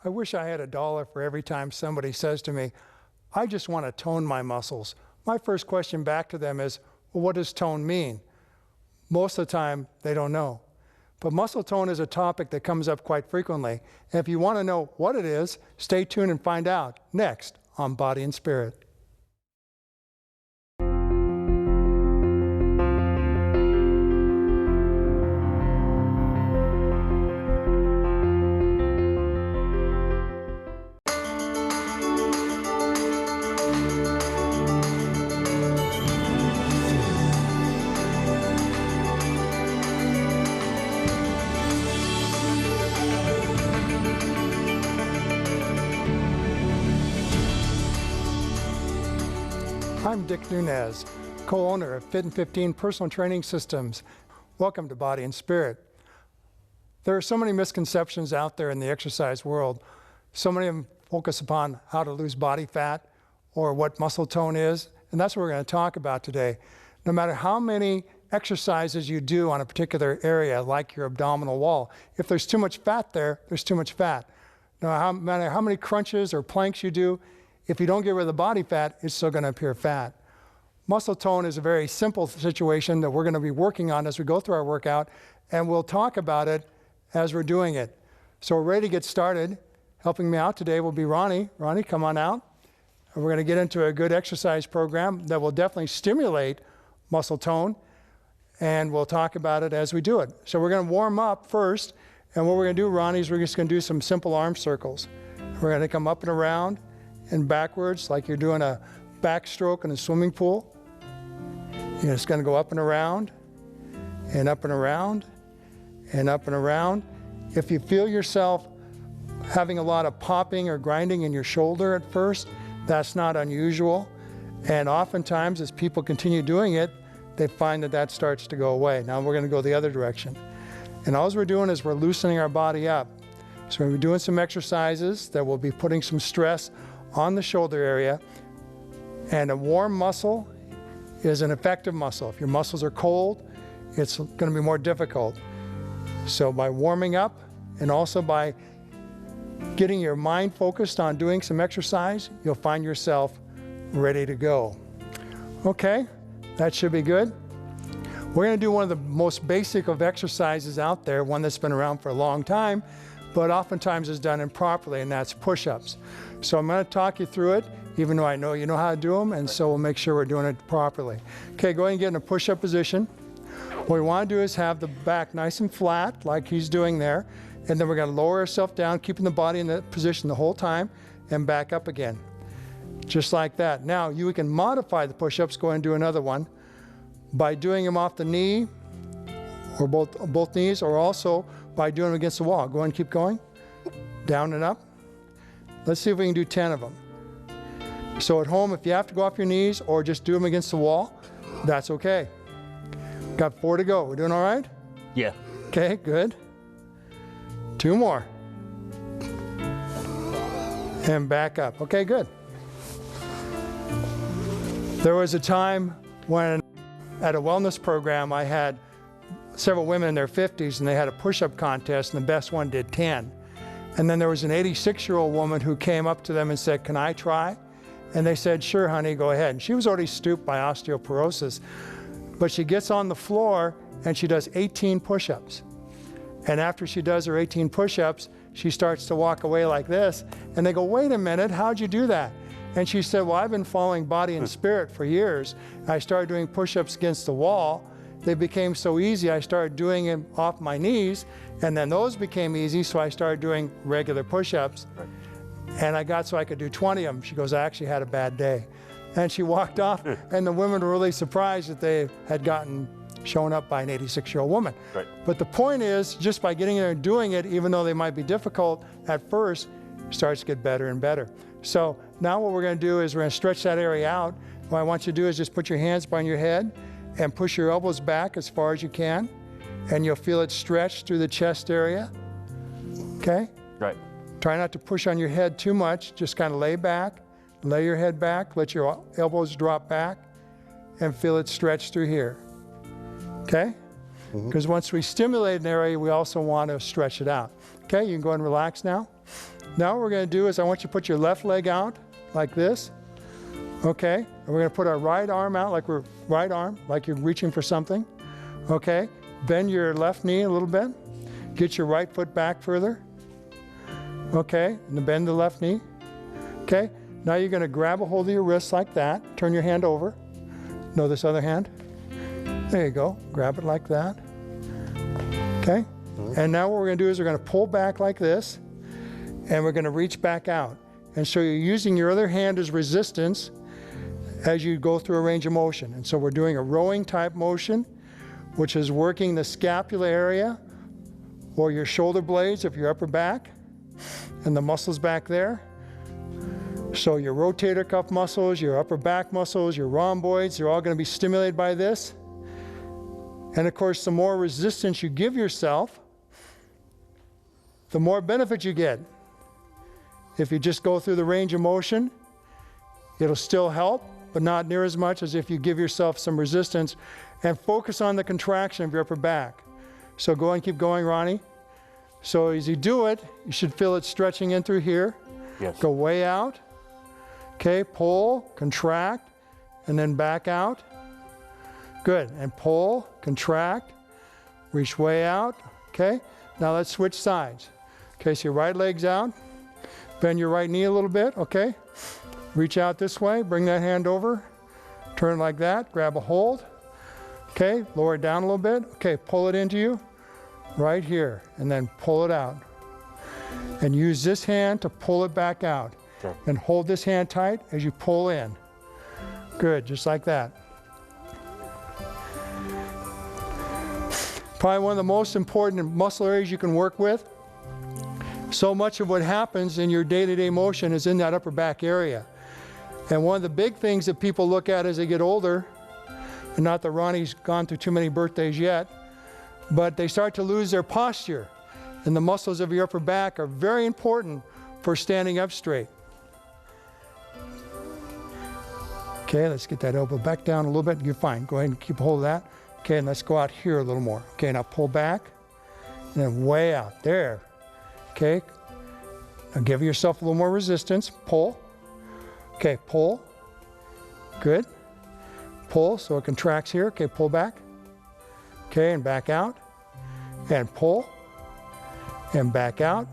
I wish I had $1 for every time somebody says to me, I just want to tone my muscles. My first question back to them is, well, what does tone mean? Most of the time, they don't know. But muscle tone is a topic that comes up quite frequently. And if you want to know what it is, stay tuned and find out next on Body and Spirit. I'm Dick Nunez, co-owner of Fit and 15 Personal Training Systems. Welcome to Body and Spirit. There are so many misconceptions out there in the exercise world. So many of them focus upon how to lose body fat or what muscle tone is, and that's what we're going to talk about today. No matter how many exercises you do on a particular area, like your abdominal wall, if there's too much fat there, there's too much fat. No matter how many crunches or planks you do, if you don't get rid of the body fat, it's still going to appear fat. Muscle tone is a very simple situation that we're going to be working on as we go through our workout, and we'll talk about it as we're doing it. So we're ready to get started. Helping me out today will be Ronnie. Ronnie, come on out. And we're going to get into a good exercise program that will definitely stimulate muscle tone, and we'll talk about it as we do it. So we're going to warm up first, and what we're going to do, Ronnie, is we're just going to do some simple arm circles. We're going to come up and around and backwards like you're doing a backstroke in a swimming pool. You're just going to go up and around and up and around and up and around. If you feel yourself having a lot of popping or grinding in your shoulder at first, that's not unusual. And oftentimes as people continue doing it, they find that that starts to go away. Now we're going to go the other direction. And all we're doing is we're loosening our body up. So we're doing some exercises that will be putting some stress on the shoulder area. And a warm muscle is an effective muscle. If your muscles are cold, it's going to be more difficult. So by warming up and also by getting your mind focused on doing some exercise, you'll find yourself ready to go. Okay, that should be good. We're going to do one of the most basic of exercises out there, one that's been around for a long time, but oftentimes is done improperly, and that's push-ups. So I'm going to talk you through it, even though I know you know how to do them, and so we'll make sure we're doing it properly. Okay, go ahead and get in a push-up position. What we want to do is have the back nice and flat, like he's doing there, and then we're going to lower ourselves down, keeping the body in that position the whole time, and back up again. Just like that. Now, you can modify the push-ups, go ahead and do another one, by doing them off the knee, or both knees, or also by doing them against the wall. Go ahead and keep going, down and up. Let's see if we can do 10 of them. So at home, if you have to go off your knees or just do them against the wall, that's okay. Got 4 to go. We're doing all right? Yeah. Okay, good. 2 more. And back up. Okay, good. There was a time when at a wellness program I had several women in their 50s and they had a push-up contest and the best one did 10. And then there was an 86-year-old woman who came up to them and said, "Can I try?" And they said, "Sure, honey, go ahead." And she was already stooped by osteoporosis, but she gets on the floor and she does 18 push-ups. And after she does her 18 push-ups, she starts to walk away like this. And they go, "Wait a minute, how'd you do that?" And she said, "Well, I've been following Body and Spirit for years. I started doing push-ups against the wall. They became so easy, I started doing them off my knees, and then those became easy, so I started doing regular push-ups. Right. And I got so I could do 20 of them." She goes, "I actually had a bad day." And she walked off, and the women were really surprised that they had gotten shown up by an 86-year-old woman. Right. But the point is, just by getting there and doing it, even though they might be difficult at first, starts to get better and better. So now what we're going to do is we're going to stretch that area out. What I want you to do is just put your hands behind your head and push your elbows back as far as you can, and you'll feel it stretch through the chest area. Okay? Right. Try not to push on your head too much. Just kind of lay back, lay your head back, let your elbows drop back, and feel it stretch through here. Okay? Because once we stimulate an area, we also want to stretch it out. Okay, you can go ahead and relax now. Now what we're going to do is I want you to put your left leg out like this. Okay? And we're going to put our right arm out like you're reaching for something. Okay? Bend your left knee a little bit. Get your right foot back further. Okay? And then bend the left knee. Okay? Now you're going to grab a hold of your wrist like that. Turn your hand over. No, this other hand. There you go. Grab it like that. Okay? And now what we're going to do is we're going to pull back like this. And we're going to reach back out. And so you're using your other hand as resistance as you go through a range of motion. And so we're doing a rowing type motion, which is working the scapula area or your shoulder blades of your upper back and the muscles back there. So your rotator cuff muscles, your upper back muscles, your rhomboids, they're all going to be stimulated by this. And of course, the more resistance you give yourself, the more benefit you get. If you just go through the range of motion, it'll still help, but not near as much as if you give yourself some resistance and focus on the contraction of your upper back. So go and keep going, Ronnie. So as you do it, you should feel it stretching in through here. Yes. Go way out. Okay, pull, contract, and then back out. Good, and pull, contract, reach way out. Okay, now let's switch sides. Okay, so your right leg's out. Bend your right knee a little bit, okay? Reach out this way, bring that hand over, turn like that, grab a hold. Okay, lower it down a little bit. Okay, pull it into you, right here, and then pull it out. And use this hand to pull it back out. Okay. And hold this hand tight as you pull in. Good, just like that. Probably one of the most important muscle areas you can work with. So much of what happens in your day-to-day motion is in that upper back area. And one of the big things that people look at as they get older, and not that Ronnie's gone through too many birthdays yet, but they start to lose their posture. And the muscles of your upper back are very important for standing up straight. Okay, let's get that elbow back down a little bit. You're fine. Go ahead and keep hold of that. Okay, and let's go out here a little more. Okay, now pull back, and then way out. There. Okay, now give yourself a little more resistance. Pull. Okay, pull. Good. Pull so it contracts here. Okay, pull back. Okay, and back out. And pull. And back out.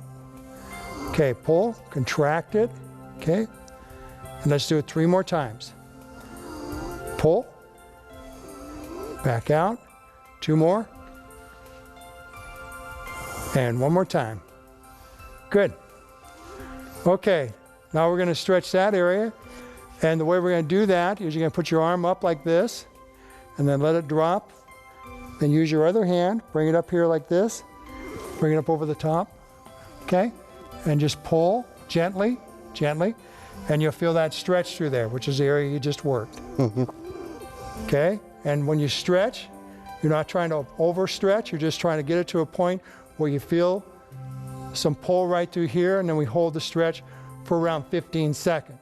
Okay, pull. Contract it. Okay. And let's do it 3 more times. Pull. Back out. 2 more. And 1 more time. Good. Okay, now we're going to stretch that area. And the way we're going to do that is you're going to put your arm up like this, and then let it drop. Then use your other hand, bring it up here like this, bring it up over the top, okay? And just pull gently, gently, and you'll feel that stretch through there, which is the area you just worked. Okay? And when you stretch, you're not trying to overstretch, you're just trying to get it to a point where you feel some pull right through here, and then we hold the stretch for around 15 seconds.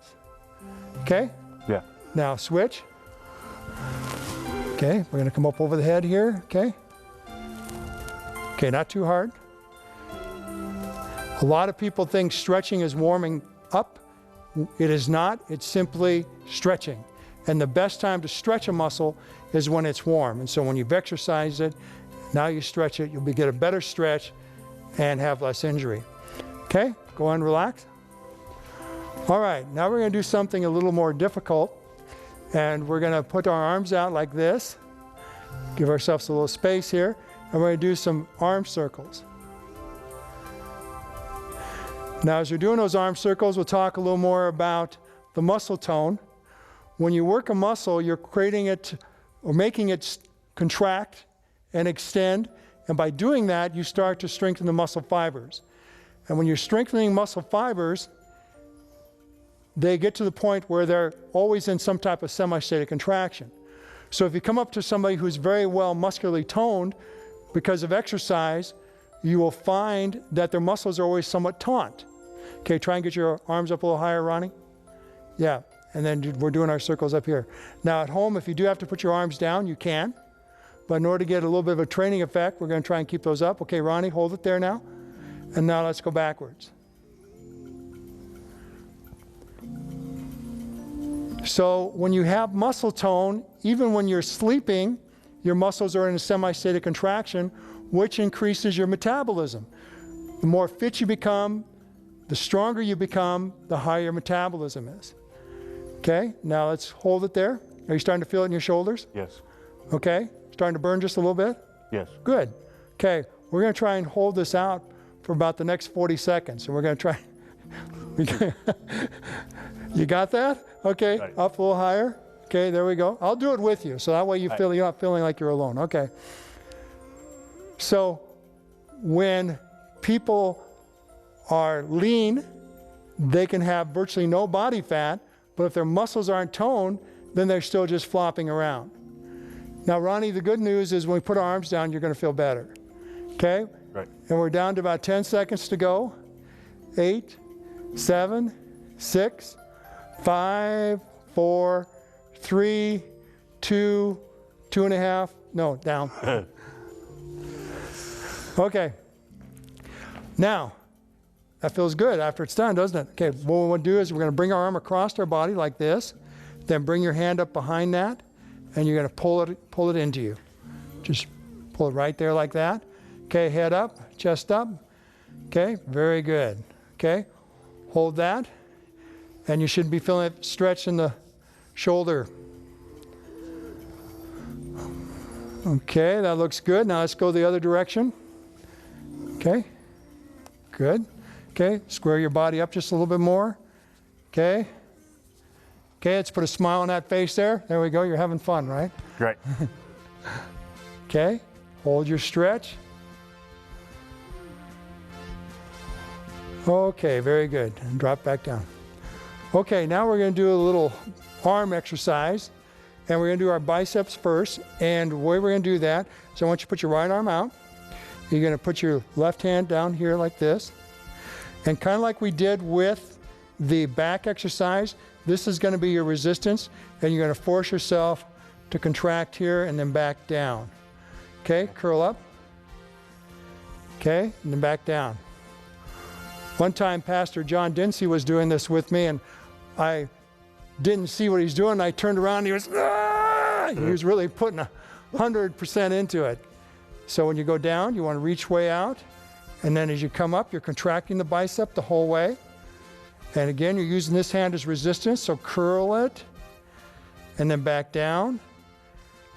Okay? Yeah. Now switch. Okay, we're going to come up over the head here, okay? Okay, not too hard. A lot of people think stretching is warming up. It is not, it's simply stretching. And the best time to stretch a muscle is when it's warm. And so when you've exercised it, now you stretch it, you'll get a better stretch and have less injury. Okay, go on, relax. All right, now we're going to do something a little more difficult. And we're going to put our arms out like this. Give ourselves a little space here. And we're going to do some arm circles. Now, as we're doing those arm circles, we'll talk a little more about the muscle tone. When you work a muscle, you're creating it or making it contract and extend. And by doing that, you start to strengthen the muscle fibers. And when you're strengthening muscle fibers, they get to the point where they're always in some type of semi-static contraction. So if you come up to somebody who's very well muscularly toned because of exercise, you will find that their muscles are always somewhat taut. Okay, try and get your arms up a little higher, Ronnie. Yeah, and then we're doing our circles up here. Now at home, if you do have to put your arms down, you can. But in order to get a little bit of a training effect, we're going to try and keep those up. Okay, Ronnie, hold it there now. And now let's go backwards. So when you have muscle tone, even when you're sleeping, your muscles are in a semi-state of contraction, which increases your metabolism. The more fit you become, the stronger you become, the higher your metabolism is. Okay, now let's hold it there. Are you starting to feel it in your shoulders? Yes. Okay, starting to burn just a little bit? Yes. Good. Okay, we're going to try and hold this out for about the next 40 seconds. And we're going to try. You got that? Okay, Right. Up a little higher. Okay, there we go. I'll do it with you, so that way you're not feeling like you're alone. Okay. So when people are lean, they can have virtually no body fat, but if their muscles aren't toned, then they're still just flopping around. Now, Ronnie, the good news is when we put our arms down, you're going to feel better. Okay? Right. And we're down to about 10 seconds to go. 8, 7, 6, 5, 4, 3, 2, 2.5. No, down. Okay. Now, that feels good after it's done, doesn't it? Okay, what we want to do is we're going to bring our arm across our body like this, then bring your hand up behind that, and you're going to pull it into you. Just pull it right there like that. Okay, head up, chest up. Okay, very good. Okay, hold that, and you should be feeling it stretch in the shoulder. Okay, that looks good. Now let's go the other direction. Okay, good. Okay, square your body up just a little bit more. Okay. Okay, let's put a smile on that face there. There we go, you're having fun, right? Right. Okay, hold your stretch. Okay, very good. And drop back down. Okay, now we're going to do a little arm exercise. And we're going to do our biceps first. And the way we're going to do that is I want you to put your right arm out. You're going to put your left hand down here like this. And kind of like we did with the back exercise, this is going to be your resistance. And you're going to force yourself to contract here and then back down. Okay, curl up. Okay, and then back down. One time, Pastor John Dinsey was doing this with me, and I didn't see what he's doing. I turned around, and he was, ah! He was really putting 100% into it. So when you go down, you want to reach way out. And then as you come up, you're contracting the bicep the whole way. And again, you're using this hand as resistance, so curl it, and then back down.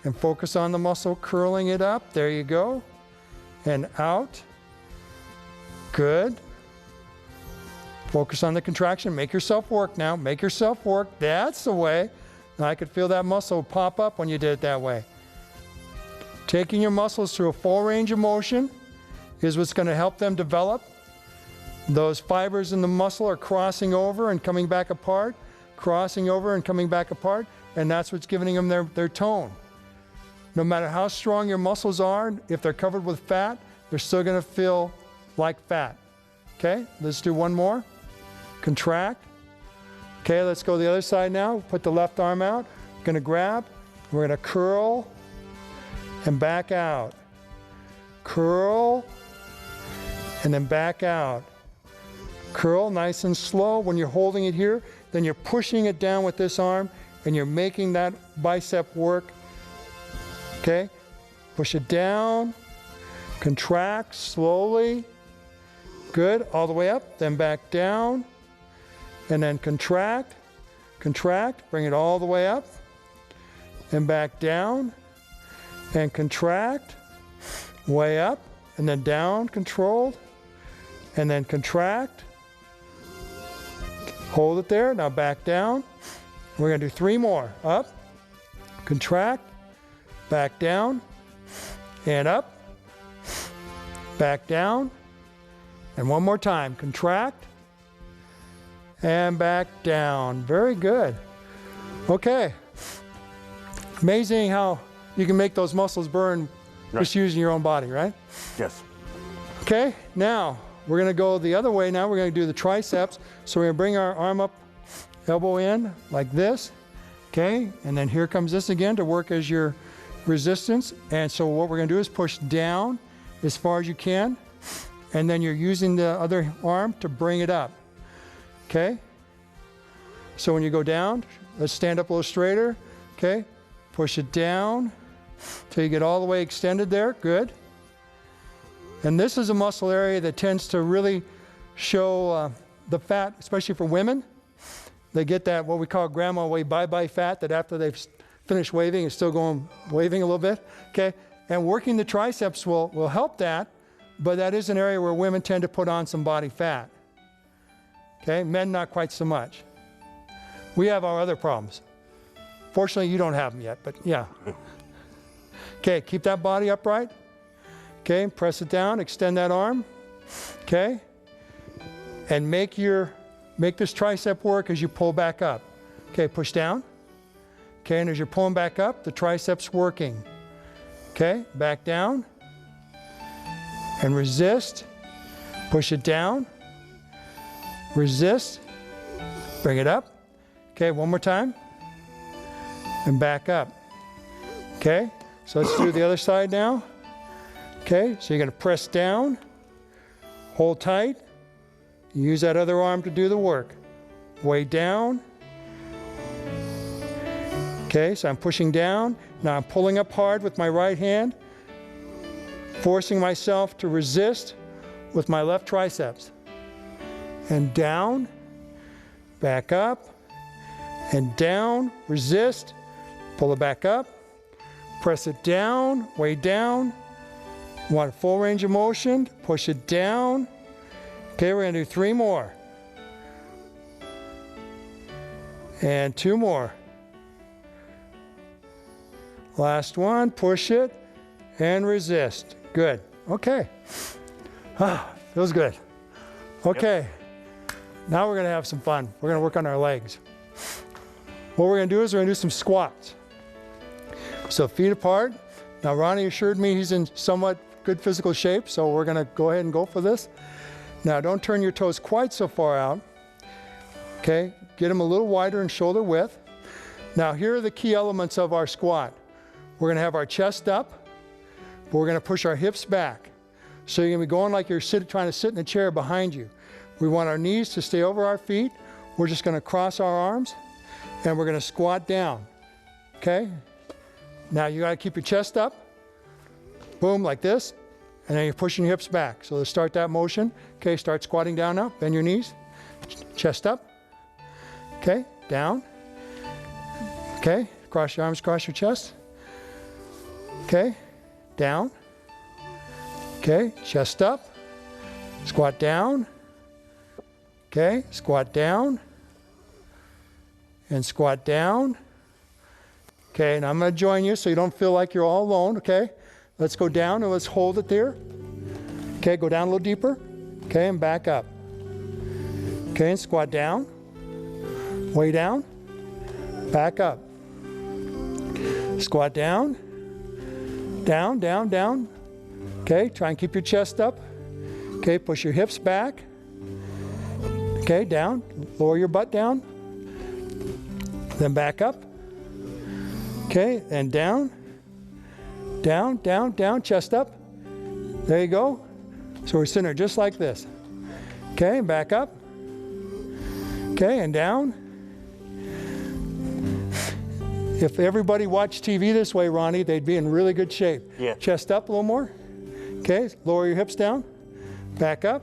And focus on the muscle, curling it up. There you go. And out. Good. Focus on the contraction. Make yourself work now. Make yourself work. That's the way. Now I could feel that muscle pop up when you did it that way. Taking your muscles through a full range of motion is what's going to help them develop. Those fibers in the muscle are crossing over and coming back apart, crossing over and coming back apart, and that's what's giving them their tone. No matter how strong your muscles are, if they're covered with fat, they're still going to feel like fat. Okay, let's do one more. Contract. Okay, let's go the other side now. Put the left arm out. We're going to grab. We're going to curl and back out. Curl and then back out. Curl nice and slow. When you're holding it here, then you're pushing it down with this arm and you're making that bicep work. Okay, push it down, contract slowly. Good, all the way up, then back down, and then contract, contract, bring it all the way up, and back down, and contract, way up, and then down, controlled, and then contract. Hold it there, now back down. We're gonna do 3 more. Up, contract, back down, and up, back down, and one more time. Contract, and back down. Very good. Okay. Amazing how you can make those muscles burn just using your own body, right? Yes. Okay, now we're going to go the other way now. We're going to do the triceps. So we're going to bring our arm up, elbow in, like this. Okay, and then here comes this again to work as your resistance. And so what we're going to do is push down as far as you can. And then you're using the other arm to bring it up. Okay? So when you go down, let's stand up a little straighter. Okay, push it down till you get all the way extended there. Good. And this is a muscle area that tends to really show the fat, especially for women. They get that, what we call grandma wave bye-bye fat, that after they've finished waving, it's still going waving a little bit. Okay, and working the triceps will help that, but that is an area where women tend to put on some body fat. Okay, men not quite so much. We have our other problems. Fortunately, you don't have them yet, but yeah. Okay, keep that body upright. Okay, press it down, extend that arm. Okay, and make this tricep work as you pull back up. Okay, push down. Okay, and as you're pulling back up, the triceps working. Okay, back down. And resist. Push it down. Resist. Bring it up. Okay, one more time. And back up. Okay, so let's do the other side now. Okay, so you're going to press down, hold tight, use that other arm to do the work. Way down. Okay, so I'm pushing down. Now I'm pulling up hard with my right hand, forcing myself to resist with my left triceps. And down, back up, and down, resist, pull it back up, press it down, way down. Want full range of motion, push it down. Okay, we're going to do 3 more. And 2 more. Last one, push it and resist. Good. Okay. Feels good. Okay. Yep. Now we're going to have some fun. We're going to work on our legs. What we're going to do is we're going to do some squats. So feet apart. Now Ronnie assured me he's in somewhat good physical shape, so we're going to go ahead and go for this. Now don't turn your toes quite so far out. Okay, get them a little wider in shoulder width. Now here are the key elements of our squat. We're going to have our chest up, but we're going to push our hips back. So you're going to be going like you're trying to sit in a chair behind you. We want our knees to stay over our feet. We're just going to cross our arms and we're going to squat down. Okay? Now you got to keep your chest up. Boom, like this. And then you're pushing your hips back. So let's start that motion. Okay, start squatting down now. Bend your knees. Chest up. Okay, down. Okay, cross your arms, cross your chest. Okay, down. Okay, chest up. Squat down. Okay, squat down. And squat down. Okay, and I'm going to join you so you don't feel like you're all alone, okay? Let's go down and let's hold it there. Okay, go down a little deeper. Okay, and back up. Okay, and squat down. Way down. Back up. Squat down. Down, down, down. Okay, try and keep your chest up. Okay, push your hips back. Okay, down. Lower your butt down. Then back up. Okay, and down. Down, down, down, chest up. There you go. So we're sitting there just like this. Okay, back up. Okay, and down. If everybody watched TV this way, Ronnie, they'd be in really good shape. Yeah. Chest up a little more. Okay, lower your hips down. Back up.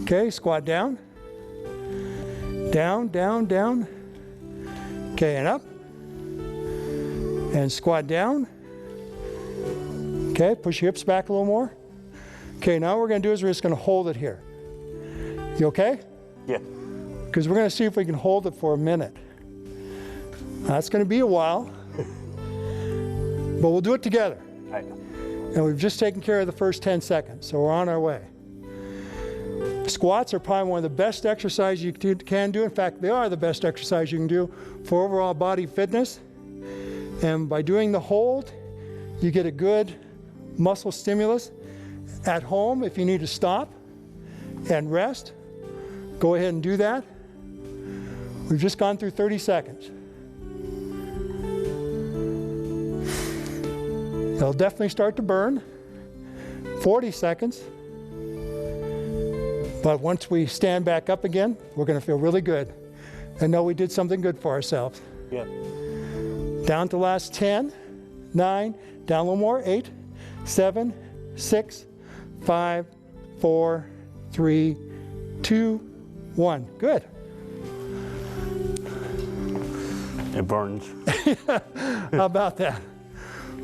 Okay, squat down. Down, down, down. Okay, and up. And squat down. Okay, push your hips back a little more. Okay, now what we're going to do is we're just going to hold it here. You okay? Yeah. Because we're going to see if we can hold it for a minute. That's going to be a while. But we'll do it together. Right. And we've just taken care of the first 10 seconds, so we're on our way. Squats are probably one of the best exercises you can do. In fact, they are the best exercise you can do for overall body fitness. And by doing the hold, you get a good muscle stimulus. At home, if you need to stop and rest, go ahead and do that. We've just gone through 30 seconds. It'll definitely start to burn. 40 seconds. But once we stand back up again, we're going to feel really good. and know we did something good for ourselves. Yeah. Down to last 10, 9, down a little more, 8, 7, 6, 5, 4, 3, 2, 1. Good. It burns. How about that?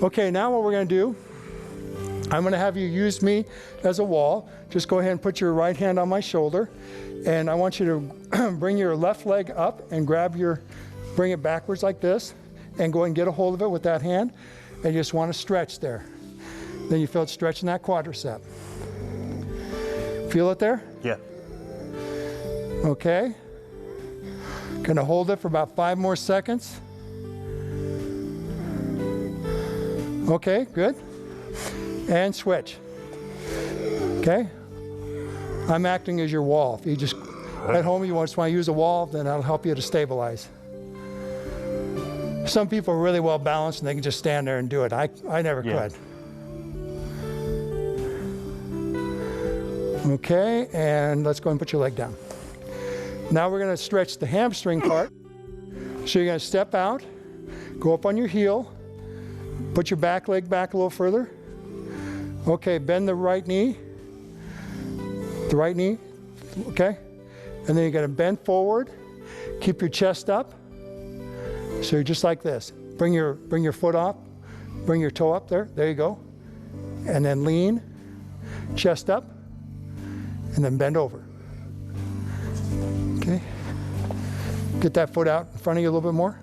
Okay, now what we're going to do, I'm going to have you use me as a wall. Just go ahead and put your right hand on my shoulder, and I want you to bring your left leg up and bring it backwards like this, and go and get a hold of it with that hand, and you just want to stretch there. Then you feel it stretching that quadricep. Feel it there? Yeah. Okay. Gonna hold it for about 5 more seconds. Okay, good. And switch. Okay. I'm acting as your wall. If you just, at home you just want to use a wall, then that'll help you to stabilize. Some people are really well balanced and they can just stand there and do it. I never could. Okay, and let's go and put your leg down. Now we're going to stretch the hamstring part. So you're going to step out, go up on your heel, put your back leg back a little further. Okay, bend the right knee. The right knee, okay? And then you're going to bend forward, keep your chest up. So you're just like this. Bring your foot up, bring your toe up there. There you go. And then lean, chest up, and then bend over. Okay. Get that foot out in front of you a little bit more.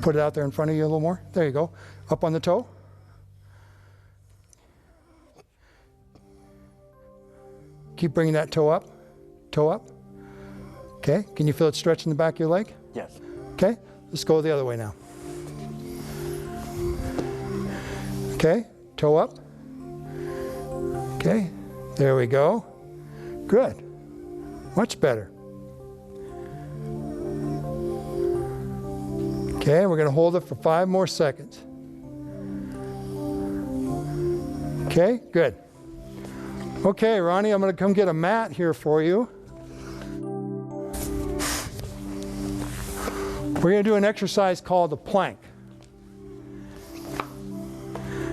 Put it out there in front of you a little more. There you go. Up on the toe. Keep bringing that toe up. Toe up. Okay. Can you feel it stretching the back of your leg? Yes. Okay. Let's go the other way now. Okay. Toe up. Okay. There we go. Good. Much better. Okay, we're going to hold it for 5 more seconds. Okay, good. Okay, Ronnie, I'm going to come get a mat here for you. We're going to do an exercise called the plank.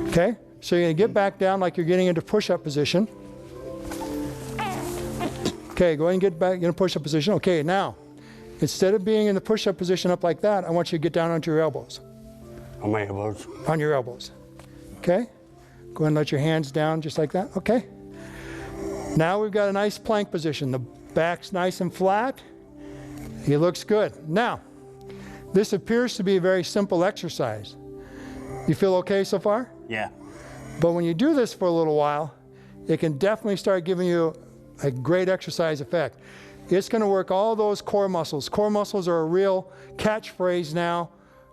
Okay, so you're going to get back down like you're getting into push-up position. Okay, go ahead and get back in a push-up position. Okay, now, instead of being in the push-up position up like that, I want you to get down onto your elbows. On my elbows. On your elbows. Okay? Go ahead and let your hands down just like that. Okay? Now we've got a nice plank position. The back's nice and flat. It looks good. Now, this appears to be a very simple exercise. You feel okay so far? Yeah. But when you do this for a little while, it can definitely start giving you a great exercise effect. It's going to work all those core muscles. Core muscles are a real catchphrase now.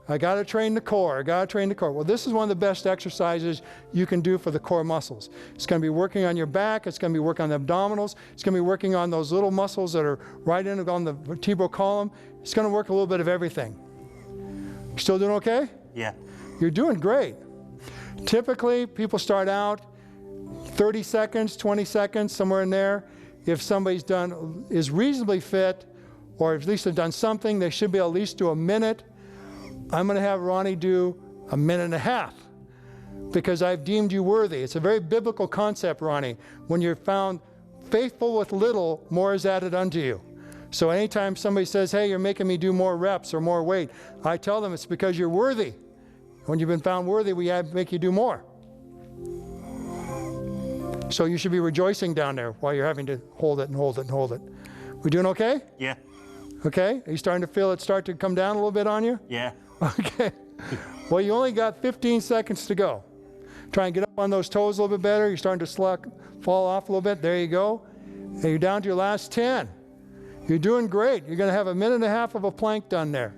I got to train the core. I got to train the core. Well, this is one of the best exercises you can do for the core muscles. It's going to be working on your back. It's going to be working on the abdominals. It's going to be working on those little muscles that are right in on the vertebral column. It's going to work a little bit of everything. Still doing okay? Yeah. You're doing great. Typically, people start out 30 seconds, 20 seconds, somewhere in there. If somebody's is reasonably fit, or at least have done something, they should be able at least do a minute. I'm going to have Ronnie do a minute and a half because I've deemed you worthy. It's a very biblical concept, Ronnie. When you're found faithful with little, more is added unto you. So anytime somebody says, hey, you're making me do more reps or more weight, I tell them it's because you're worthy. When you've been found worthy, we make you do more. So you should be rejoicing down there while you're having to hold it and hold it and hold it. We doing okay? Yeah. Okay. Are you starting to feel it start to come down a little bit on you? Yeah. Okay. Well, you only got 15 seconds to go. Try and get up on those toes a little bit better. You're starting to fall off a little bit. There you go. And you're down to your last 10. You're doing great. You're going to have a minute and a half of a plank done there.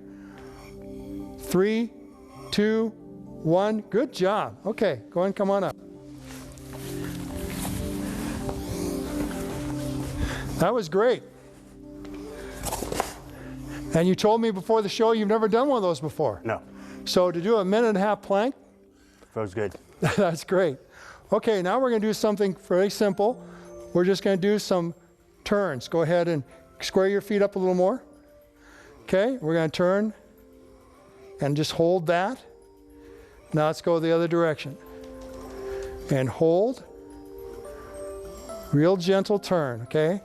3, 2, 1. Good job. Okay. Go ahead and come on up. That was great. And you told me before the show you've never done one of those before. No. So to do a minute and a half plank, Feels good. that's great. Okay, now we're going to do something very simple. We're just going to do some turns. Go ahead and square your feet up a little more. Okay, we're going to turn and just hold that. Now let's go the other direction. And hold. Real gentle turn, okay?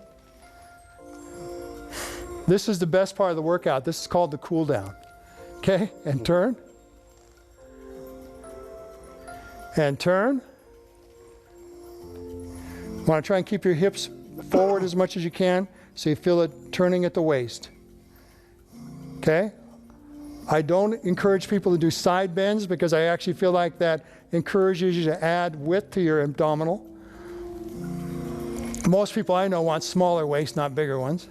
This is the best part of the workout. This is called the cool down. Okay, and turn. And turn. Want to try and keep your hips forward as much as you can so you feel it turning at the waist. Okay? I don't encourage people to do side bends because I actually feel like that encourages you to add width to your abdominal. Most people I know want smaller waists, not bigger ones.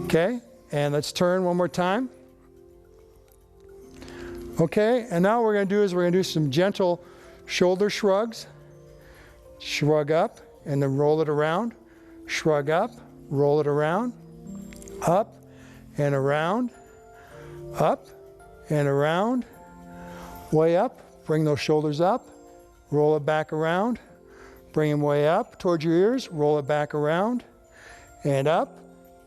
Okay, and let's turn one more time. Okay, and now what we're going to do is we're going to do some gentle shoulder shrugs. Shrug up and then roll it around. Shrug up, roll it around. Up and around. Up and around. Way up, bring those shoulders up. Roll it back around. Bring them way up towards your ears. Roll it back around. And up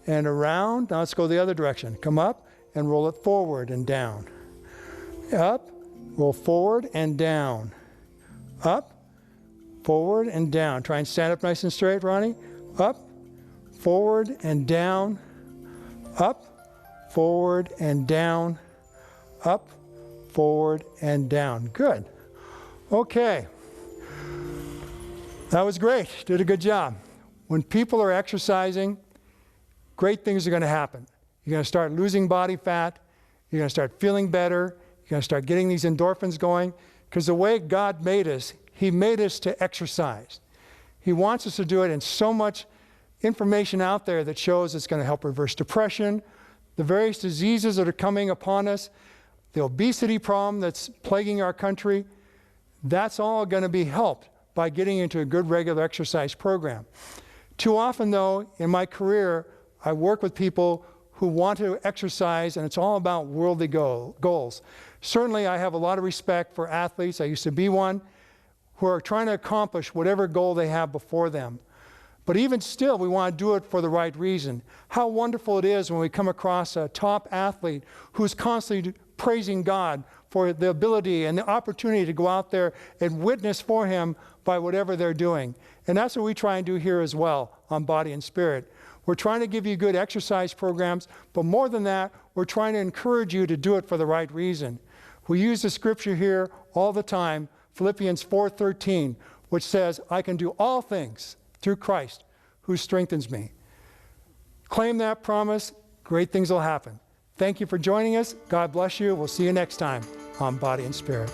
and around. Now let's go the other direction. Come up and roll it forward and down. Up, roll forward and down. Up, forward and down. Try and stand up nice and straight, Ronnie. Up, forward and down. Up, forward and down. Up, forward and down. Good. Okay. That was great. Did a good job. When people are exercising, great things are going to happen. You're going to start losing body fat. You're going to start feeling better. You're going to start getting these endorphins going. Because the way God made us, He made us to exercise. He wants us to do it, and so much information out there that shows it's going to help reverse depression, the various diseases that are coming upon us, the obesity problem that's plaguing our country. That's all going to be helped by getting into a good regular exercise program. Too often, though, in my career, I work with people who want to exercise, and it's all about worldly goals. Certainly, I have a lot of respect for athletes, I used to be one, who are trying to accomplish whatever goal they have before them. But even still, we want to do it for the right reason. How wonderful it is when we come across a top athlete who's constantly praising God for the ability and the opportunity to go out there and witness for Him by whatever they're doing. And that's what we try and do here as well on Body and Spirit. We're trying to give you good exercise programs, but more than that, we're trying to encourage you to do it for the right reason. We use the scripture here all the time, Philippians 4:13, which says, I can do all things through Christ who strengthens me. Claim that promise, great things will happen. Thank you for joining us. God bless you. We'll see you next time on Body and Spirit.